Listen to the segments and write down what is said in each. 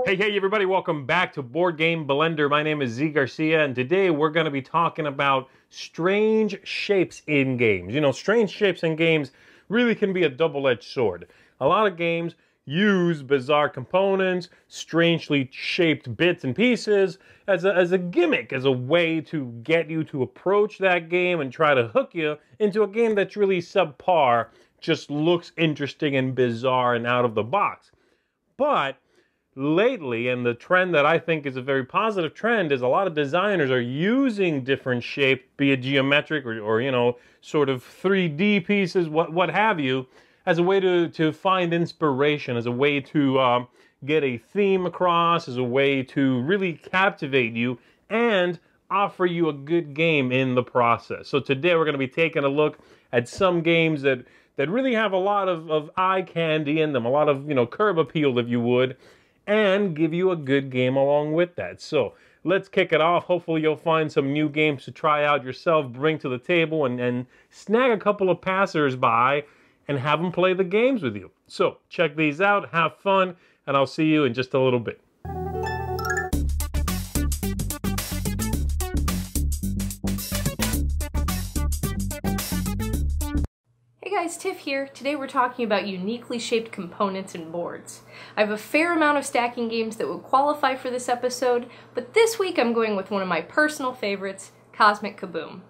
Hey everybody, welcome back to Board Game Blender. My name is Z Garcia, and today we're going to be talking about strange shapes in games. You know, strange shapes in games really can be a double-edged sword. A lot of games use bizarre components, strangely shaped bits and pieces as a gimmick, as a way to get you to approach that game and try to hook you into a game that's really subpar, just looks interesting and bizarre and out of the box. But lately, and the trend that I think is a very positive trend, is a lot of designers are using different shapes, be it geometric or you know, sort of 3D pieces, what have you, as a way to find inspiration, as a way to get a theme across, as a way to really captivate you and offer you a good game in the process. So today we're going to be taking a look at some games that really have a lot of eye candy in them, a lot of, you know, curb appeal, if you would, and give you a good game along with that. So let's kick it off. Hopefully you'll find some new games to try out yourself, bring to the table, and snag a couple of passers-by and have them play the games with you. So check these out, have fun, and I'll see you in just a little bit. Hey guys, Tiff here. Today we're talking about uniquely shaped components and boards. I have a fair amount of stacking games that would qualify for this episode, but this week I'm going with one of my personal favorites, Cosmic Kaboom.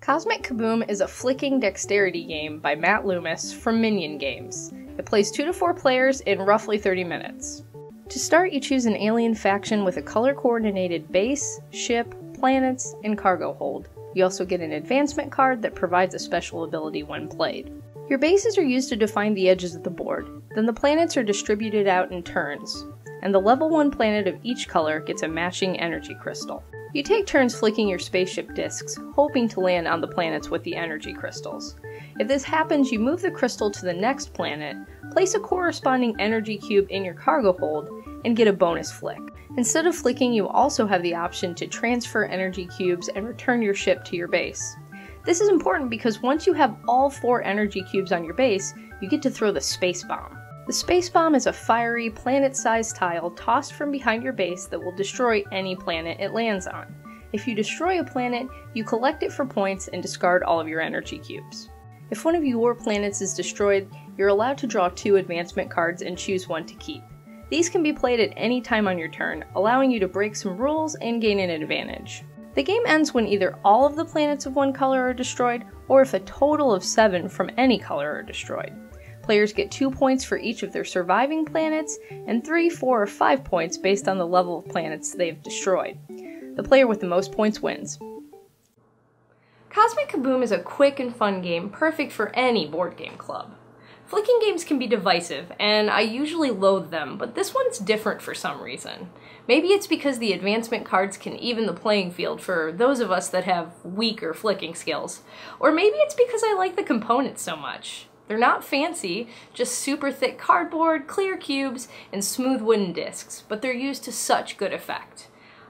Cosmic Kaboom is a flicking dexterity game by Matt Loomis from Minion Games. It plays 2 to 4 players in roughly 30 minutes. To start, you choose an alien faction with a color-coordinated base, ship, planets, and cargo hold. You also get an advancement card that provides a special ability when played. Your bases are used to define the edges of the board, then the planets are distributed out in turns, and the level 1 planet of each color gets a matching energy crystal. You take turns flicking your spaceship discs, hoping to land on the planets with the energy crystals. If this happens, you move the crystal to the next planet, place a corresponding energy cube in your cargo hold, and get a bonus flick. Instead of flicking, you also have the option to transfer energy cubes and return your ship to your base. This is important because once you have all 4 energy cubes on your base, you get to throw the space bomb. The space bomb is a fiery, planet-sized tile tossed from behind your base that will destroy any planet it lands on. If you destroy a planet, you collect it for points and discard all of your energy cubes. If one of your planets is destroyed, you're allowed to draw 2 advancement cards and choose one to keep. These can be played at any time on your turn, allowing you to break some rules and gain an advantage. The game ends when either all of the planets of one color are destroyed, or if a total of 7 from any color are destroyed. Players get 2 points for each of their surviving planets, and 3, 4, or 5 points based on the level of planets they've destroyed. The player with the most points wins. Cosmic Kaboom is a quick and fun game, perfect for any board game club. Flicking games can be divisive, and I usually loathe them, but this one's different for some reason. Maybe it's because the advancement cards can even the playing field for those of us that have weaker flicking skills. Or maybe it's because I like the components so much. They're not fancy, just super thick cardboard, clear cubes, and smooth wooden discs, but they're used to such good effect.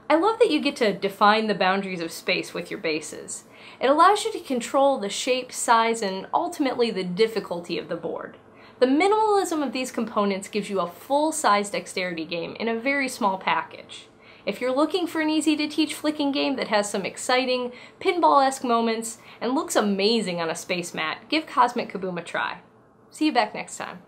I love that you get to define the boundaries of space with your bases. It allows you to control the shape, size, and ultimately the difficulty of the board. The minimalism of these components gives you a full-size dexterity game in a very small package. If you're looking for an easy-to-teach flicking game that has some exciting, pinball-esque moments and looks amazing on a space mat, give Cosmic Kaboom a try. See you back next time.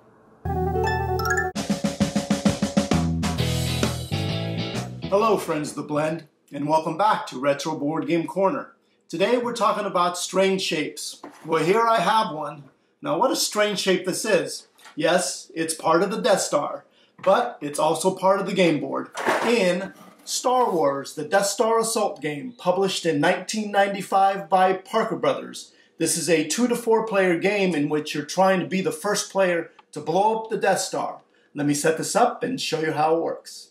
Hello friends of the Blend, and welcome back to Retro Board Game Corner. Today we're talking about strange shapes. Well, here I have one. Now what a strange shape this is. Yes, it's part of the Death Star, but it's also part of the game board. In Star Wars, the Death Star Assault game, published in 1995 by Parker Brothers. This is a 2 to 4 player game in which you're trying to be the first player to blow up the Death Star. Let me set this up and show you how it works.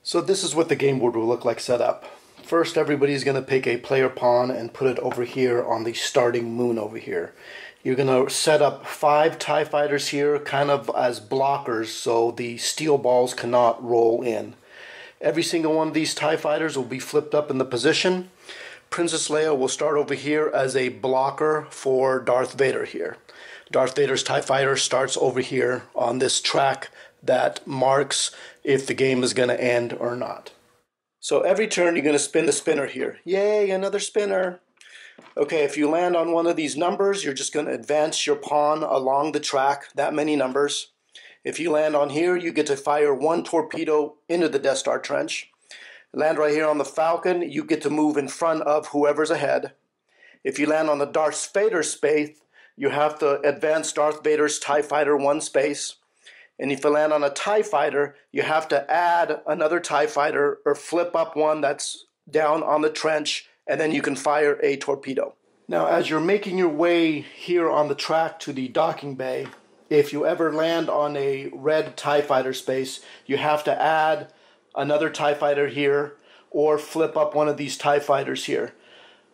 So this is what the game board will look like set up. First, everybody's going to pick a player pawn and put it over here on the starting moon over here. You're going to set up 5 TIE fighters here kind of as blockers so the steel balls cannot roll in. Every single one of these TIE fighters will be flipped up in the position. Princess Leia will start over here as a blocker for Darth Vader here. Darth Vader's TIE fighter starts over here on this track that marks if the game is going to end or not. So every turn you're going to spin the spinner here. Yay, another spinner. Okay, if you land on one of these numbers, you're just going to advance your pawn along the track, that many numbers. If you land on here, you get to fire one torpedo into the Death Star trench. Land right here on the Falcon, you get to move in front of whoever's ahead. If you land on the Darth Vader space, you have to advance Darth Vader's TIE Fighter one space. And if you land on a TIE Fighter, you have to add another TIE Fighter or flip up one that's down on the trench, and then you can fire a torpedo. Now, as you're making your way here on the track to the docking bay, if you ever land on a red TIE Fighter space, you have to add another TIE Fighter here or flip up one of these TIE Fighters here.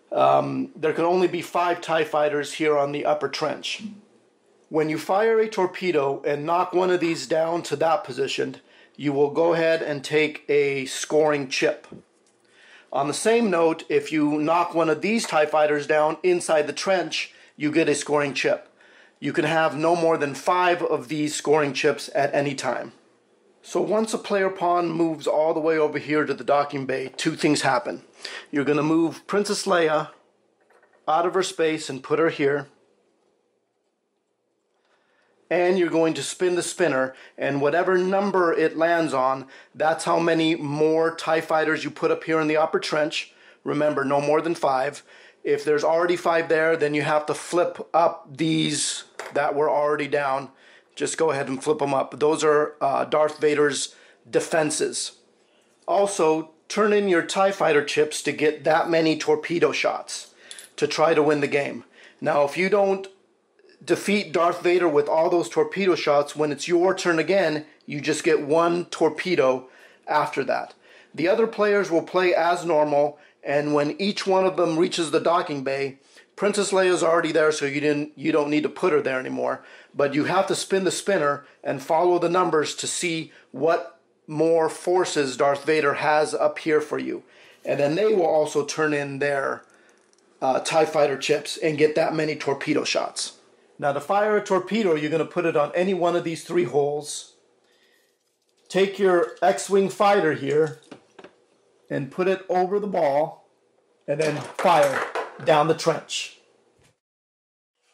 There can only be 5 TIE Fighters here on the upper trench. When you fire a torpedo and knock one of these down to that position, you will go ahead and take a scoring chip. On the same note, if you knock one of these TIE Fighters down inside the trench, you get a scoring chip. You can have no more than 5 of these scoring chips at any time. So once a player pawn moves all the way over here to the docking bay, 2 things happen. You're going to move Princess Leia out of her space and put her here. And you're going to spin the spinner, and whatever number it lands on, that's how many more TIE Fighters you put up here in the upper trench. Remember, no more than 5. If there's already 5 there, then you have to flip up these that were already down. Just go ahead and flip them up. Those are Darth Vader's defenses. Also, turn in your TIE Fighter chips to get that many torpedo shots to try to win the game. Now, if you don't defeat Darth Vader with all those torpedo shots, when it's your turn again, you just get 1 torpedo after that. The other players will play as normal, and when each one of them reaches the docking bay, Princess Leia's already there, so you don't need to put her there anymore. But you have to spin the spinner and follow the numbers to see what more forces Darth Vader has up here for you. And then they will also turn in their TIE Fighter chips and get that many torpedo shots. Now to fire a torpedo, you're going to put it on any one of these 3 holes. Take your X-Wing fighter here and put it over the ball and then fire down the trench.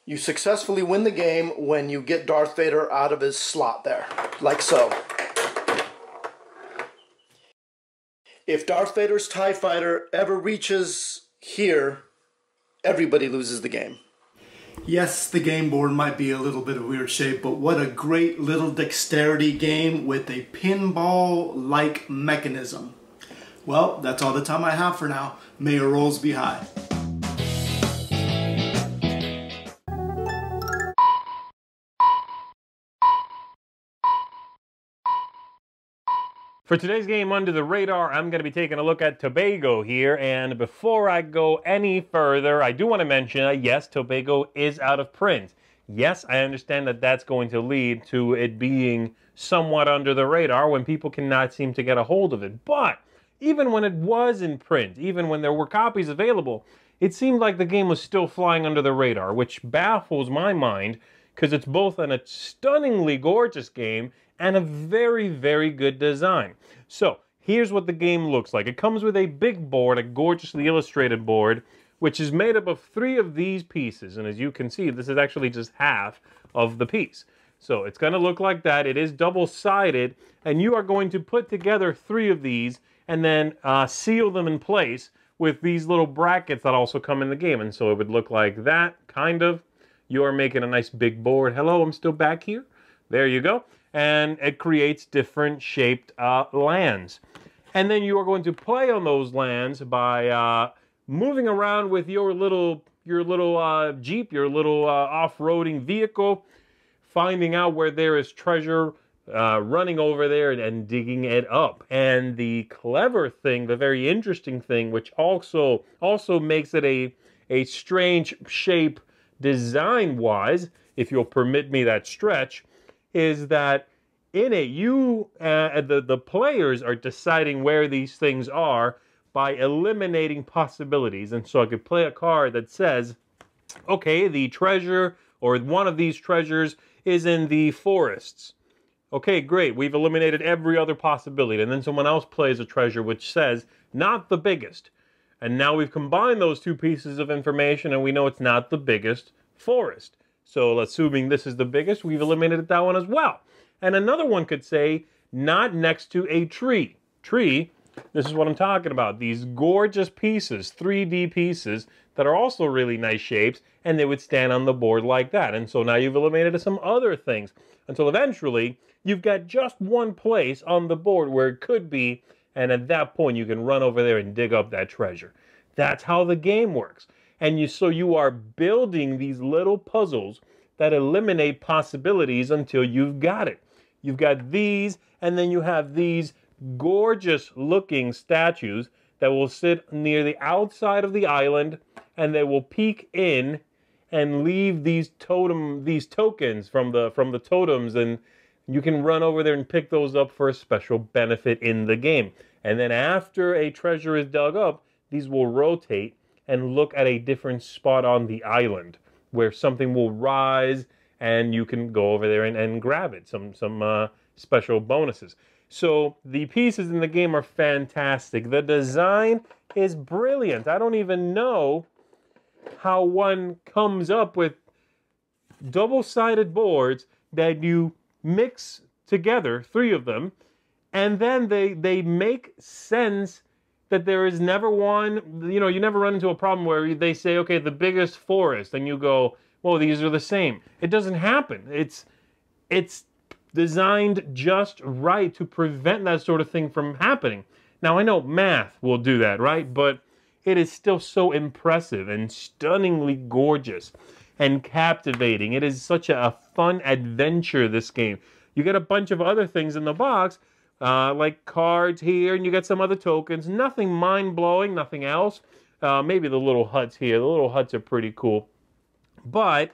You successfully win the game when you get Darth Vader out of his slot there, like so. If Darth Vader's TIE Fighter ever reaches here, everybody loses the game. Yes, the game board might be a little bit of weird shape, but what a great little dexterity game with a pinball-like mechanism. Well, that's all the time I have for now. May your rolls be high. For today's game Under the Radar, I'm going to be taking a look at Tobago here, and before I go any further, I do want to mention, yes, Tobago is out of print. Yes, I understand that that's going to lead to it being somewhat under the radar when people cannot seem to get a hold of it, but even when it was in print, even when there were copies available, it seemed like the game was still flying under the radar, which baffles my mind, because it's both a stunningly gorgeous game and a very, very good design. So, here's what the game looks like. It comes with a big board, a gorgeously illustrated board, which is made up of 3 of these pieces. And as you can see, this is actually just half of the piece. So, it's going to look like that. It is double-sided, and you are going to put together 3 of these and then seal them in place with these little brackets that also come in the game. And so it would look like that, kind of. You are making a nice big board. Hello, I'm still back here. There you go. And it creates different shaped lands. And then you are going to play on those lands by moving around with your little Jeep, your little off-roading vehicle, finding out where there is treasure, running over there and digging it up. And the clever thing, the very interesting thing, which also makes it a strange shape design-wise, if you'll permit me that stretch, is that in it, the players are deciding where these things are by eliminating possibilities. And so I could play a card that says, okay, the treasure, or one of these treasures, is in the forests. Okay, great. We've eliminated every other possibility. And then someone else plays a treasure which says, not the biggest. And now we've combined those two pieces of information and we know it's not the biggest forest. So assuming this is the biggest, we've eliminated that one as well. And another one could say, not next to a tree. Tree, this is what I'm talking about. These gorgeous pieces, 3D pieces, that are also really nice shapes, and they would stand on the board like that. And so now you've eliminated some other things, until eventually you've got just one place on the board where it could be, and at that point you can run over there and dig up that treasure. That's how the game works. And so you are building these little puzzles that eliminate possibilities until you've got it. You've got these, and then you have these gorgeous looking statues that will sit near the outside of the island, and they will peek in and leave these tokens from the totems, and you can run over there and pick those up for a special benefit in the game. And then after a treasure is dug up, these will rotate and look at a different spot on the island where something will rise and you can go over there and grab it, some special bonuses. So the pieces in the game are fantastic. The design is brilliant. I don't even know how one comes up with double-sided boards that you mix together, 3 of them, and then they make sense that there is never one, you never run into a problem where they say, okay, the biggest forest, and you go, well, these are the same. It doesn't happen. It's designed just right to prevent that sort of thing from happening. Now, I know math will do that, right? But it is still so impressive and stunningly gorgeous and captivating. It is such a fun adventure, this game. You get a bunch of other things in the box, like cards here, and you get some other tokens. Nothing mind-blowing, nothing else. Maybe the little huts here. The little huts are pretty cool. But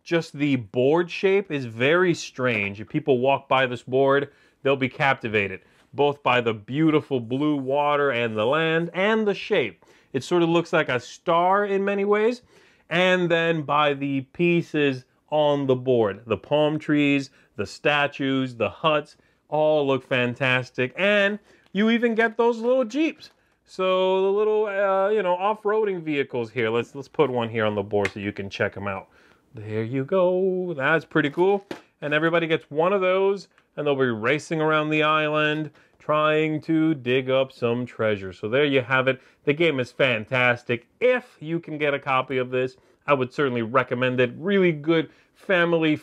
just the board shape is very strange. If people walk by this board, they'll be captivated, both by the beautiful blue water and the land and the shape. It sort of looks like a star in many ways. And then by the pieces on the board, the palm trees, the statues, the huts, all look fantastic. And you even get those little Jeeps. So the little, off-roading vehicles here. Let's put one here on the board so you can check them out. There you go. That's pretty cool. And everybody gets one of those, and they'll be racing around the island trying to dig up some treasure. So there you have it. The game is fantastic. If you can get a copy of this, I would certainly recommend it. Really good family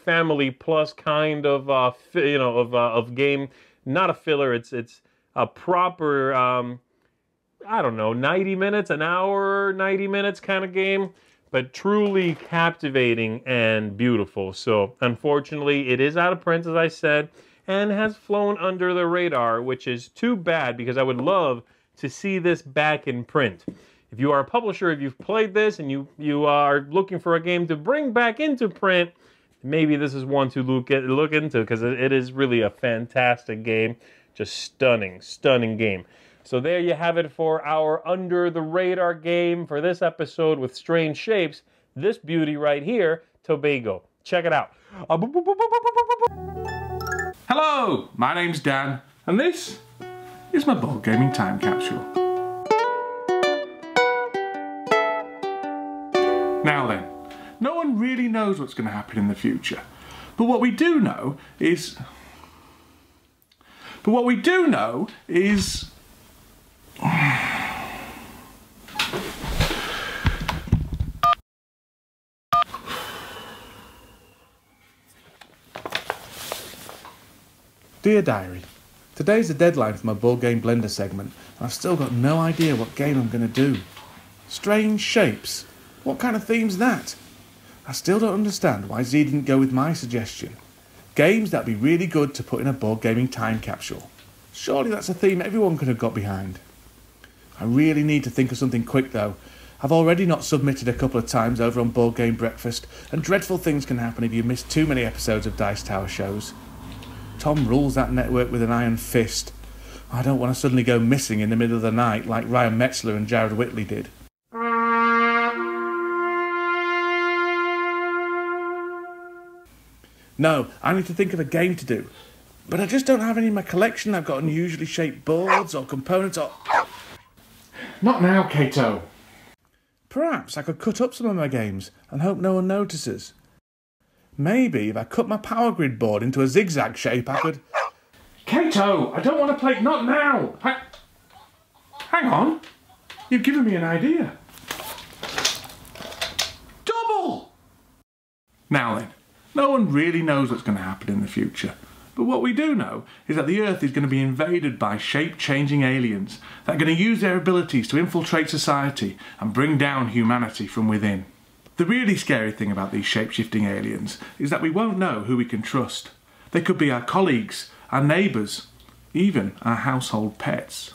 plus kind of game. Not a filler. It's a proper 90 minutes, an hour, 90 minutes kind of game, but truly captivating and beautiful. So unfortunately, it is out of print, as I said, and has flown under the radar, which is too bad because I would love to see this back in print. If you are a publisher, if you've played this and you are looking for a game to bring back into print, maybe this is one to look into, because it is really a fantastic game. Just stunning game. So there you have it for our under the radar game for this episode with strange shapes. This beauty right here, Tobago. Check it out. Hello, my name's Dan, and this is my board gaming time capsule. Now then, no one really knows what's going to happen in the future, but what we do know is... Dear Diary, today's the deadline for my board game blender segment, and I've still got no idea what game I'm going to do. Strange shapes? What kind of theme's that? I still don't understand why Z didn't go with my suggestion. Games that'd be really good to put in a board gaming time capsule. Surely that's a theme everyone could have got behind. I really need to think of something quick though. I've already not submitted a couple of times over on Board Game Breakfast, and dreadful things can happen if you miss too many episodes of Dice Tower shows. Tom rules that network with an iron fist. I don't want to suddenly go missing in the middle of the night like Ryan Metzler and Jared Whitley did. No, I need to think of a game to do. But I just don't have any in my collection. I've got unusually shaped boards or components or... Not now, Kato. Perhaps I could cut up some of my games and hope no one notices. Maybe if I cut my power grid board into a zigzag shape, I could... Kato, I don't want to play... Not now! Hang on. You've given me an idea. Double! Now then, no one really knows what's going to happen in the future. But what we do know is that the Earth is going to be invaded by shape-changing aliens that are going to use their abilities to infiltrate society and bring down humanity from within. The really scary thing about these shape-shifting aliens is that we won't know who we can trust. They could be our colleagues, our neighbours, even our household pets.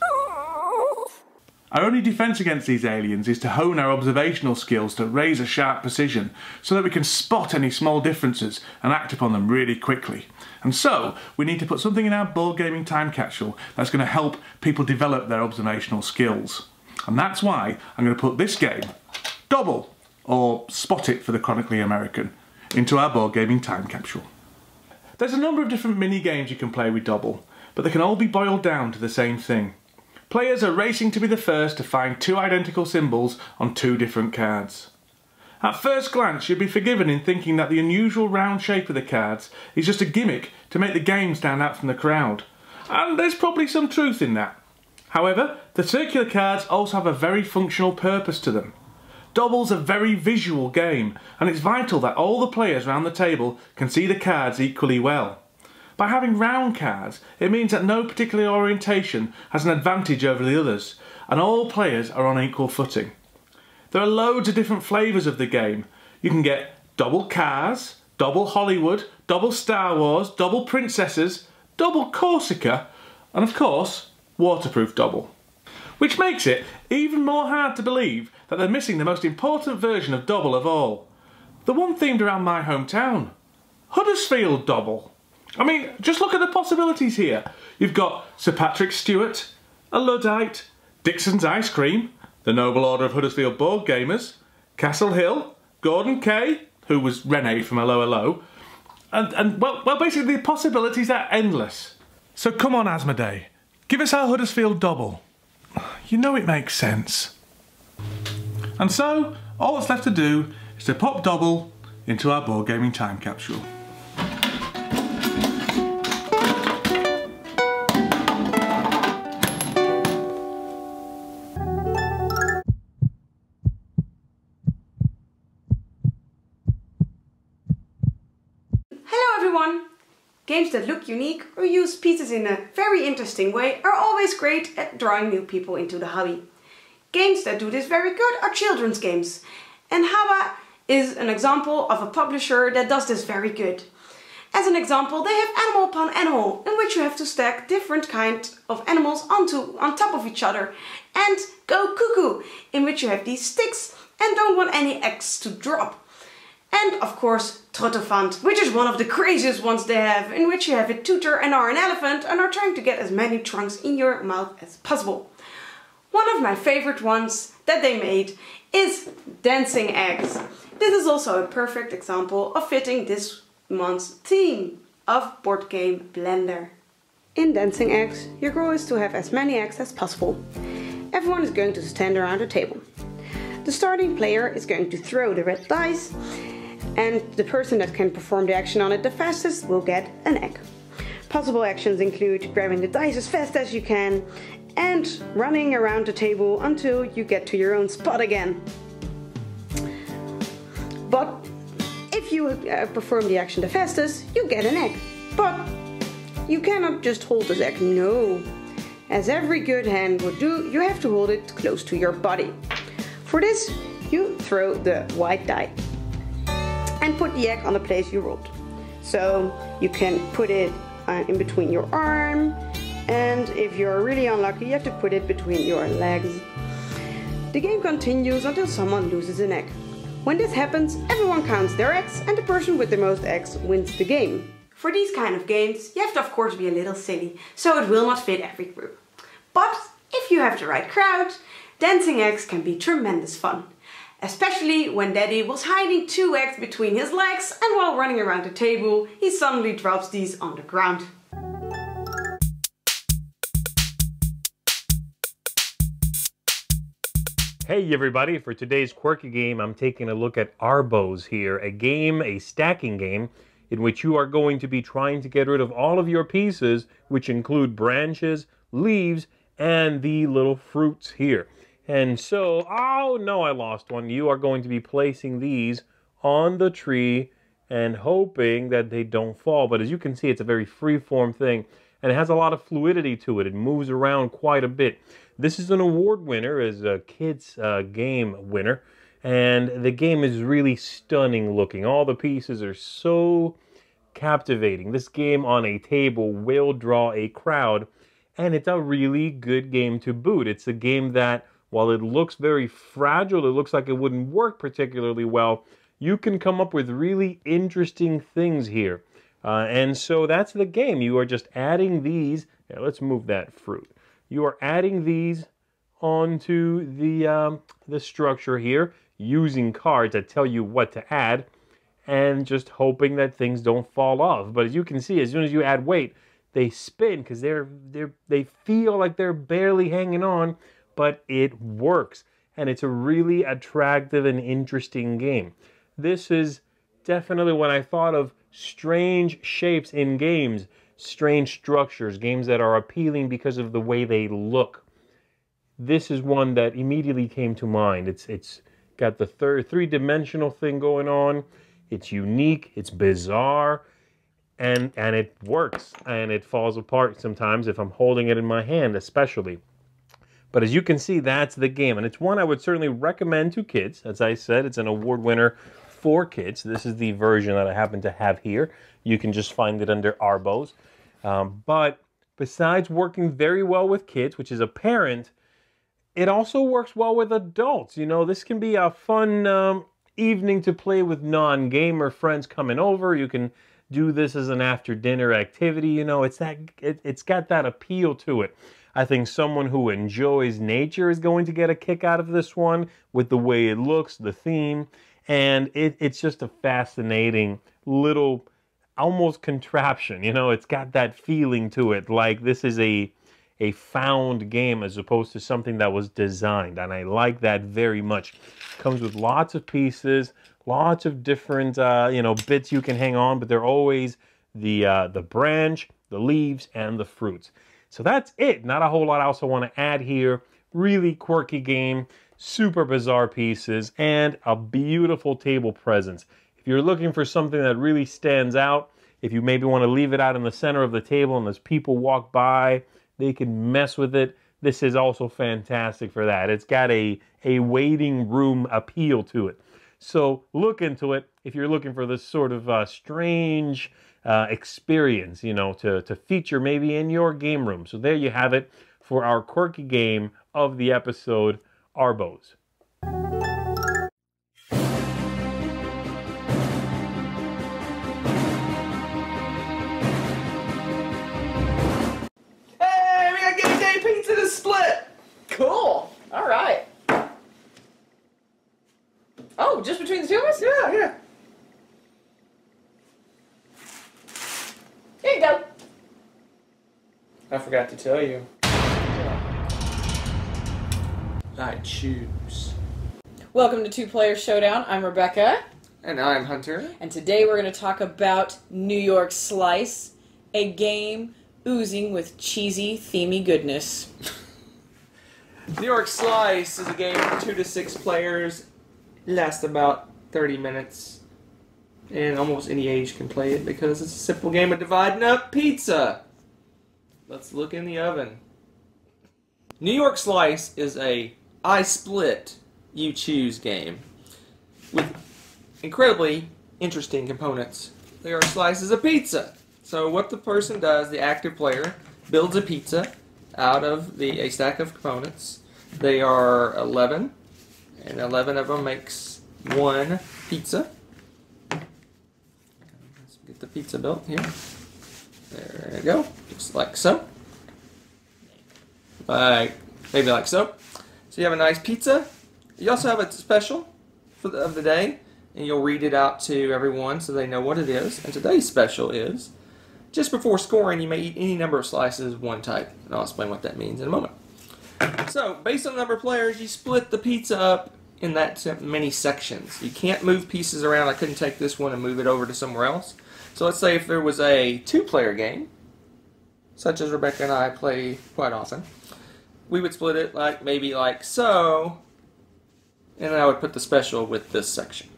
Our only defence against these aliens is to hone our observational skills to razor-sharp precision so that we can spot any small differences and act upon them really quickly. And so, we need to put something in our board gaming time capsule that's going to help people develop their observational skills. And that's why I'm going to put this game, Double, or Spot It for the chronically American, into our board gaming time capsule. There's a number of different mini-games you can play with Double, but they can all be boiled down to the same thing. Players are racing to be the first to find two identical symbols on two different cards. At first glance, you'd be forgiven in thinking that the unusual round shape of the cards is just a gimmick to make the game stand out from the crowd. And there's probably some truth in that. However, the circular cards also have a very functional purpose to them. Double's a very visual game, and it's vital that all the players around the table can see the cards equally well. By having round cards, it means that no particular orientation has an advantage over the others, and all players are on equal footing. There are loads of different flavours of the game. You can get double Cars, double Hollywood, double Star Wars, double Princesses, double Corsica, and of course, waterproof double. Which makes it even more hard to believe that they're missing the most important version of double of all. The one themed around my hometown. Huddersfield double. I mean, just look at the possibilities here. You've got Sir Patrick Stewart, a Luddite, Dixon's Ice Cream, the Noble Order of Huddersfield Board Gamers, Castle Hill, Gordon Kay, who was Rene from Hello Hello, and well, basically the possibilities are endless. So come on, Asmodee, give us our Huddersfield double. You know it makes sense. And so, all that's left to do is to pop Double into our board gaming time capsule. Games that look unique or use pieces in a very interesting way are always great at drawing new people into the hobby. Games that do this very good are children's games. And Haba is an example of a publisher that does this very good. As an example, they have Animal Upon Animal, in which you have to stack different kinds of animals on top of each other. And Go Cuckoo, in which you have these sticks and don't want any eggs to drop. And of course, Trottofant, which is one of the craziest ones they have, in which you have a tutor and are an elephant and are trying to get as many trunks in your mouth as possible. One of my favorite ones that they made is Dancing Eggs. This is also a perfect example of fitting this month's theme of Board Game Blender. In Dancing Eggs, your goal is to have as many eggs as possible. Everyone is going to stand around a table. The starting player is going to throw the red dice, and the person that can perform the action on it the fastest will get an egg. Possible actions include grabbing the dice as fast as you can and running around the table until you get to your own spot again. But if you perform the action the fastest, you get an egg. But you cannot just hold this egg, no. As every good hand would do, you have to hold it close to your body. For this, you throw the white die and put the egg on the place you rolled. So you can put it in between your arm, and if you're really unlucky, you have to put it between your legs. The game continues until someone loses an egg. When this happens, everyone counts their eggs, and the person with the most eggs wins the game. For these kind of games, you have to of course be a little silly, so it will not fit every group. But if you have the right crowd, Dancing Eggs can be tremendous fun. Especially when Daddy was hiding 2 eggs between his legs, and while running around the table, he suddenly drops these on the ground. Hey everybody, for today's quirky game, I'm taking a look at Arbos here, a stacking game, in which you are going to be trying to get rid of all of your pieces, which include branches, leaves, and the little fruits here. And so, oh no, I lost one. You are going to be placing these on the tree and hoping that they don't fall. But as you can see, it's a very free-form thing, and it has a lot of fluidity to it. It moves around quite a bit. This is an award winner, as a kid's game winner, and the game is really stunning looking. All the pieces are so captivating. This game on a table will draw a crowd, and it's a really good game to boot. It's a game that, while it looks very fragile, it looks like it wouldn't work particularly well, you can come up with really interesting things here. And so that's the game. You are just adding these. Yeah, let's move that fruit. You are adding these onto the structure here using cards that tell you what to add, and just hoping that things don't fall off. But as you can see, as soon as you add weight, they spin because they feel like they're barely hanging on, but it works, and it's a really attractive and interesting game. This is definitely when I thought of strange shapes in games, strange structures, games that are appealing because of the way they look. This is one that immediately came to mind. It's got the three-dimensional thing going on. It's unique, it's bizarre, and it works, and it falls apart sometimes if I'm holding it in my hand, especially. But as you can see, that's the game, and it's one I would certainly recommend to kids. As I said, it's an award winner for kids. This is the version that I happen to have here. You can just find it under Arbos. But besides working very well with kids, which is apparent, it also works well with adults. You know, this can be a fun evening to play with non-gamer friends coming over. You can do this as an after-dinner activity. You know, it's got that appeal to it. I think someone who enjoys nature is going to get a kick out of this one with the way it looks, the theme, and it's just a fascinating little almost contraption. You know, it's got that feeling to it, like this is a found game as opposed to something that was designed, and I like that very much. Comes with lots of pieces, lots of different bits you can hang on, but they're always the branch, the leaves, and the fruits. So that's it. Not a whole lot else I want to add here. Really quirky game, super bizarre pieces, and a beautiful table presence. If you're looking for something that really stands out, if you maybe want to leave it out in the center of the table and as people walk by, they can mess with it, this is also fantastic for that. It's got a waiting room appeal to it. So look into it if you're looking for this sort of strange experience, you know, to feature maybe in your game room. So there you have it for our quirky game of the episode, Arbos. Hey, we got game day pizza to split! Cool! Alright. Oh, just between the two of us? Yeah. Here you go. I forgot to tell you. I choose. Welcome to Two Player Showdown. I'm Rebecca. And I'm Hunter. And today we're going to talk about New York Slice, a game oozing with cheesy, themey goodness. New York Slice is a game for 2 to 6 players. It lasts about 30 minutes. And almost any age can play it because it's a simple game of dividing up pizza. Let's look in the oven. New York Slice is a I split, you choose game with incredibly interesting components. New York Slice is a pizza. So what the person does, the active player, builds a pizza out of a stack of components. They are 11, and 11 of them makes one pizza. Let's get the pizza built here. There you go, just like so. Maybe like so. So you have a nice pizza. You also have a special of the day, and you'll read it out to everyone so they know what it is. And today's special is, just before scoring, you may eat any number of slices of one type, and I'll explain what that means in a moment. So, based on the number of players, you split the pizza up in that many sections. You can't move pieces around. I couldn't take this one and move it over to somewhere else. So let's say if there was a 2-player game, such as Rebecca and I play quite often, we would split it maybe like so, and then I would put the special with this section.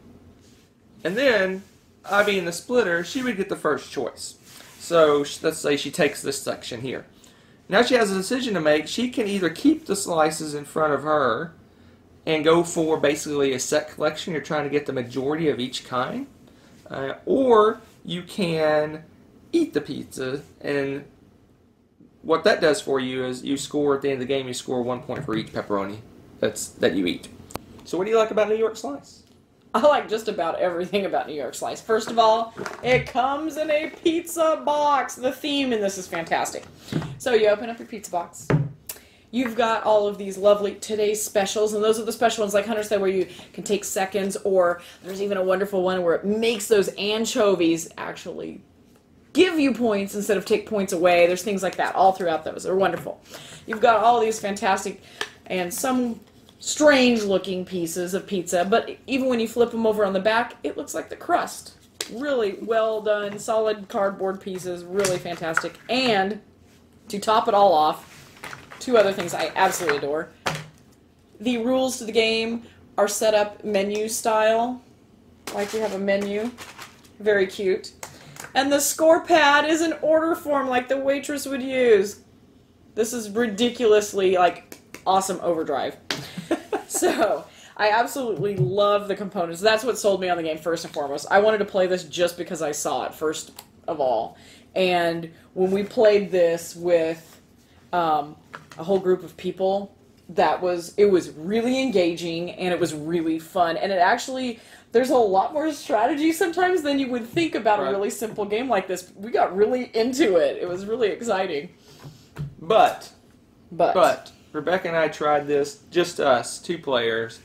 And then, I being the splitter, she would get the first choice. So let's say she takes this section here. Now she has a decision to make. She can either keep the slices in front of her and go for basically a set collection. You're trying to get the majority of each kind. Or you can eat the pizza, and what that does for you is you score at the end of the game, you score 1 point for each pepperoni that you eat. So what do you like about New York Slice? I like just about everything about New York Slice. First of all, it comes in a pizza box. The theme in this is fantastic. So you open up your pizza box. You've got all of these lovely today's specials, and those are the special ones like Hunter said where you can take seconds, or there's even a wonderful one where it makes those anchovies actually give you points instead of take points away. There's things like that all throughout those. They're wonderful. You've got all these fantastic and some strange looking pieces of pizza, but even when you flip them over on the back, it looks like the crust. Really well done, solid cardboard pieces, really fantastic. And to top it all off, 2 other things I absolutely adore. The rules to the game are set up menu style, like you have a menu. Very cute. And the score pad is an order form like the waitress would use. This is ridiculously awesome overdrive. So, I absolutely love the components. That's what sold me on the game first and foremost. I wanted to play this just because I saw it first of all. And when we played this with a whole group of people, it was really engaging and it was really fun. And it actually, there's a lot more strategy sometimes than you would think about a really simple game like this. We got really into it. It was really exciting. But Rebecca and I tried this, just us, 2 players,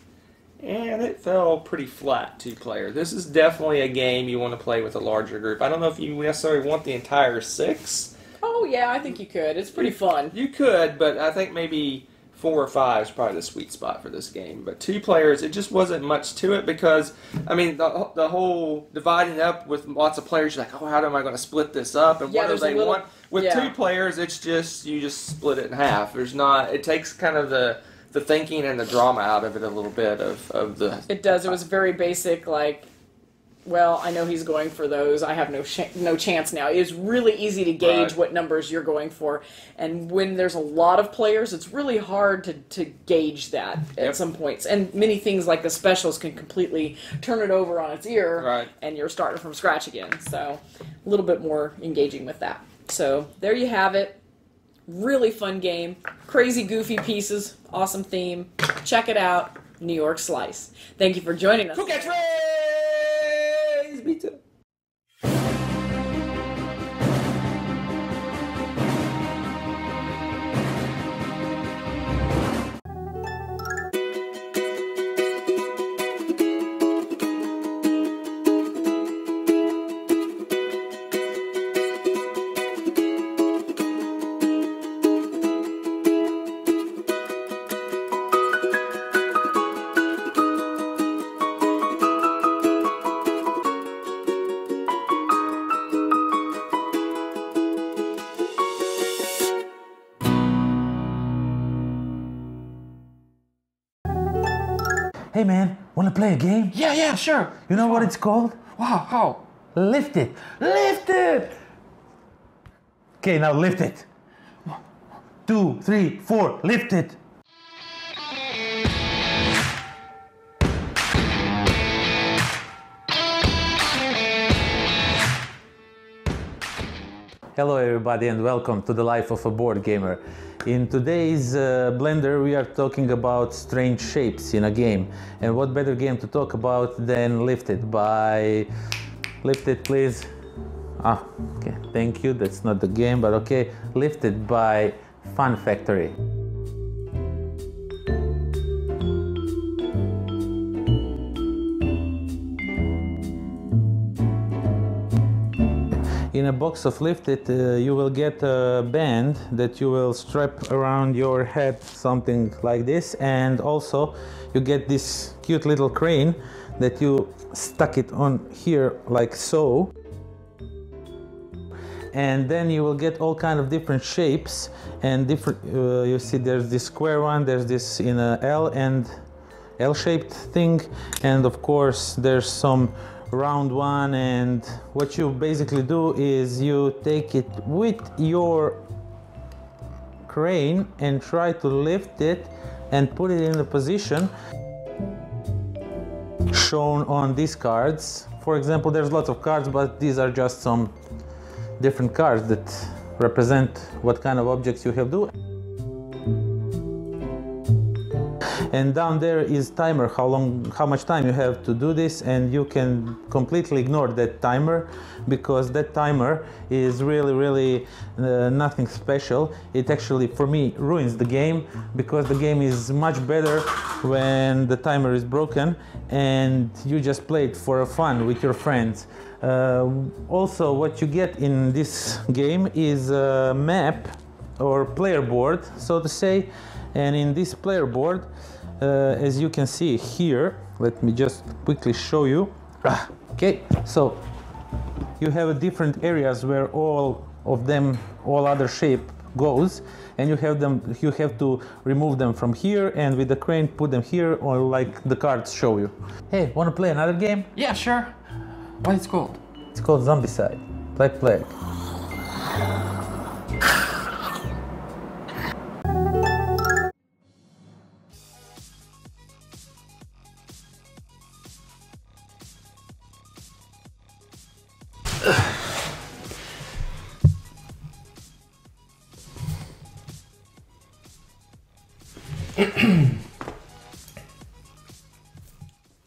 and it fell pretty flat, 2-player. This is definitely a game you want to play with a larger group. I don't know if you necessarily want the entire 6. Oh yeah, I think you could. It's pretty fun. You could, but I think maybe 4 or 5 is probably the sweet spot for this game. But 2 players, it just wasn't much to it because, I mean, the whole dividing up with lots of players, you're like, oh, how am I going to split this up? And what do they want? With 2 players, it's just, you just split it in half. There's not, it takes kind of the thinking and the drama out of it a little bit of the... It does. It was very basic, well, I know he's going for those. I have no chance now. It's really easy to gauge what numbers you're going for. And when there's a lot of players, it's really hard to gauge that at some points. And many things like the specials can completely turn it over on its ear, and you're starting from scratch again. So a little bit more engaging with that. So there you have it. Really fun game. Crazy, goofy pieces. Awesome theme. Check it out. New York Slice. Thank you for joining us. Cool catchphrase! Me too. Hey man, wanna play a game? Yeah, sure. You know what it's called? Wow, how? Lift it! Lift it! Okay, now lift it. 1, 2, 3, 4, lift it! Hello everybody and welcome to the life of a board gamer. In today's Blender we are talking about strange shapes in a game. And what better game to talk about than Lift It by... Lift It please. Ah, okay, thank you, that's not the game, but okay. Lift It by Fun Factory. in a box of Lifted, you will get a band that you will strap around your head, something like this, and also you get this cute little crane that you stuck it on here like so. And then you will get all kind of different shapes and different, you see there's this square one, there's this in a L and L-shaped thing, and of course there's some round one. And what you basically do is you take it with your crane and try to lift it and put it in the position shown on these cards. For example, there's lots of cards, but these are just some different cards that represent what kind of objects you have to do. And down there is timer, how much time you have to do this, and you can completely ignore that timer because that timer is really nothing special. It actually, for me, ruins the game because the game is much better when the timer is broken and you just play it for fun with your friends. Also, what you get in this game is a map or player board, so to say, and in this player board, as you can see here, let me just quickly show you. Okay, so you have different areas where all other shape goes, and you have to remove them from here, and with the crane put them here, or like the cards show you. Hey, wanna play another game? Yeah, sure. What is it called? It's called Zombicide. Play.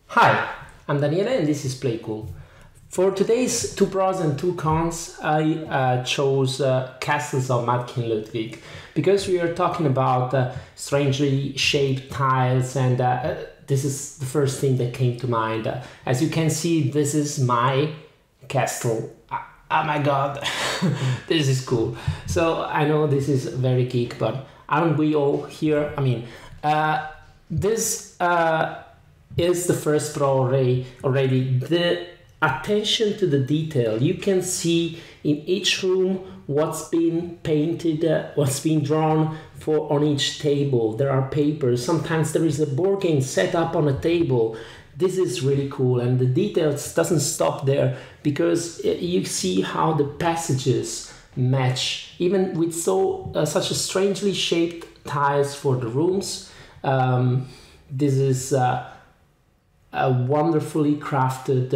Hi, I'm Daniele and this is Play Cool. For today's 2 pros and 2 cons, I chose Castles of Madkin Ludwig because we are talking about strangely shaped tiles, and this is the first thing that came to mind. As you can see, this is my castle. Oh my god, this is cool. So I know this is very geek, but aren't we all here? I mean, this is the first pro already. The attention to the detail. You can see in each room what's been painted, what's been drawn on each table. There are papers. Sometimes there is a board game set up on a table. This is really cool, and the details doesn't stop there because you see how the passages match, even with such a strangely shaped tiles for the rooms. This is a wonderfully crafted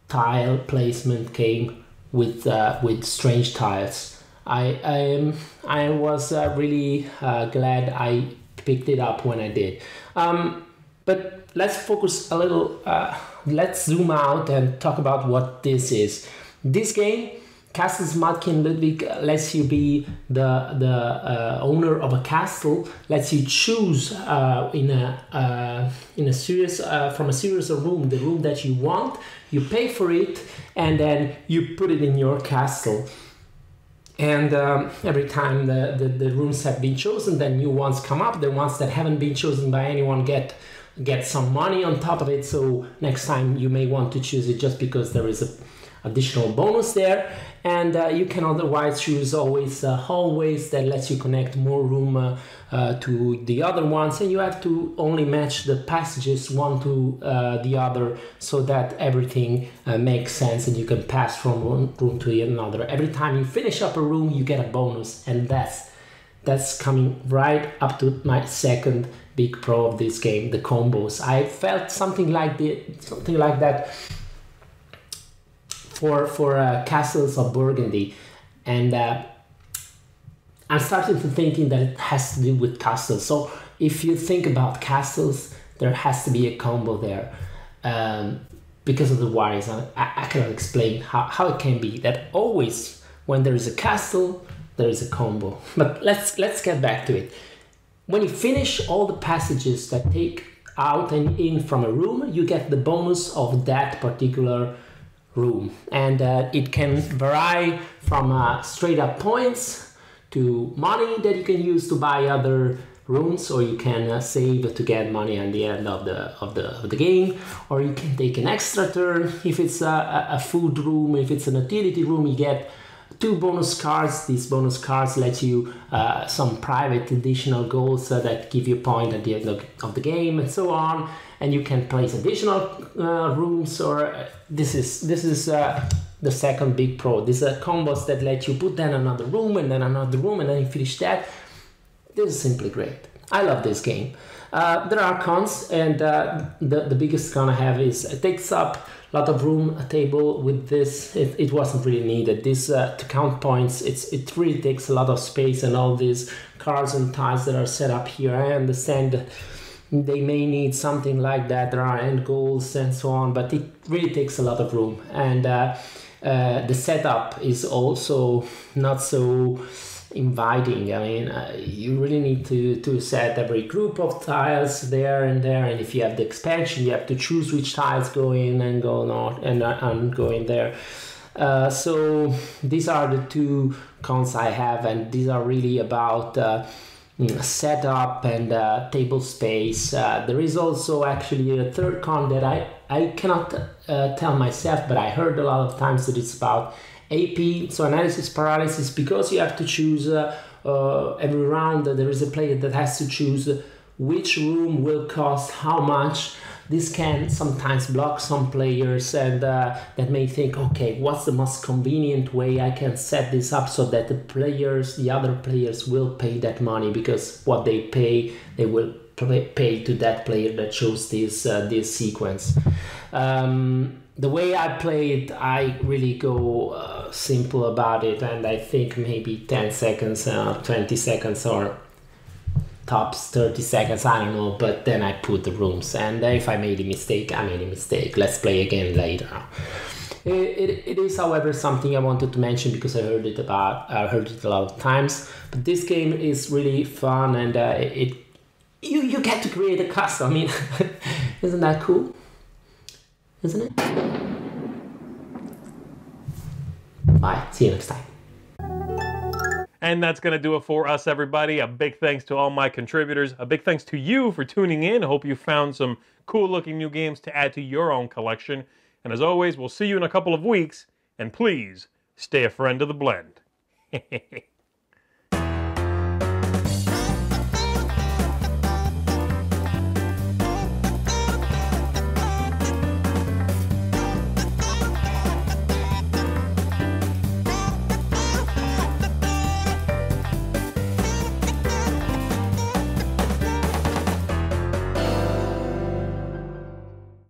tile placement game with strange tiles. I was really glad I picked it up when I did. But let's focus a little. Let's zoom out and talk about what this is. This game, Castles Madkin Ludwig, lets you be the owner of a castle. Lets you choose in a series from a series of rooms the room that you want. You pay for it, and then you put it in your castle. And every time the rooms have been chosen, then new ones come up. The ones that haven't been chosen by anyone get some money on top of it. So next time you may want to choose it just because there is a additional bonus there. And you can otherwise choose always hallways that lets you connect more room to the other ones, and you have to only match the passages one to the other so that everything makes sense and you can pass from one room to another. Every time you finish up a room you get a bonus, and that's coming right up to my second big pro of this game, the combos. I felt something like that for Castles of Burgundy, and I'm starting to thinking that it has to do with castles. So if you think about castles, there has to be a combo there, because of the wires. I cannot explain how it can be that always when there is a castle there is a combo. But let's get back to it. When you finish all the passages that take out and in from a room, you get the bonus of that particular room, and it can vary from straight up points to money that you can use to buy other rooms, or you can save to get money at the end of the game, or you can take an extra turn. If it's a food room, if it's an utility room, you get 2 bonus cards. These bonus cards let you some private additional goals that give you a point at the end of the game, and so on. And you can place additional rooms, or this is the second big pro. These are combos that let you put then another room and then another room, and then you finish that. This is simply great. I love this game. There are cons, and the biggest con I have is it takes up a lot of room. A table with this, it wasn't really needed. This to count points, it really takes a lot of space, and all these cards and tiles that are set up here. I understand they may need something like that. There are end goals and so on, but it really takes a lot of room. And the setup is also not so inviting. I mean, you really need to set every group of tiles there and there, and if you have the expansion, you have to choose which tiles go in and go not and go in there. So these are the 2 cons I have, and these are really about setup and table space. There is also actually a third con that I cannot tell myself, but I heard a lot of times that it's about AP, so analysis paralysis, because you have to choose every round. There is a player that has to choose which room will cost how much. This can sometimes block some players, and that may think, okay, what's the most convenient way I can set this up so that the other players will pay that money, because what they pay, they will pay to that player that chose this sequence. The way I play it, I really go simple about it, and I think maybe 10 seconds, 20 seconds, or tops 30 seconds, I don't know, but then I put the rooms, and if I made a mistake, I made a mistake. Let's play again later. It is, however, something I wanted to mention because I heard it a lot of times. But this game is really fun, and you get to create a castle. I mean, isn't that cool? Isn't it? Bye. See you next time. And that's going to do it for us, everybody. A big thanks to all my contributors. A big thanks to you for tuning in. I hope you found some cool-looking new games to add to your own collection. And as always, we'll see you in a couple of weeks. And please, stay a friend of the blend.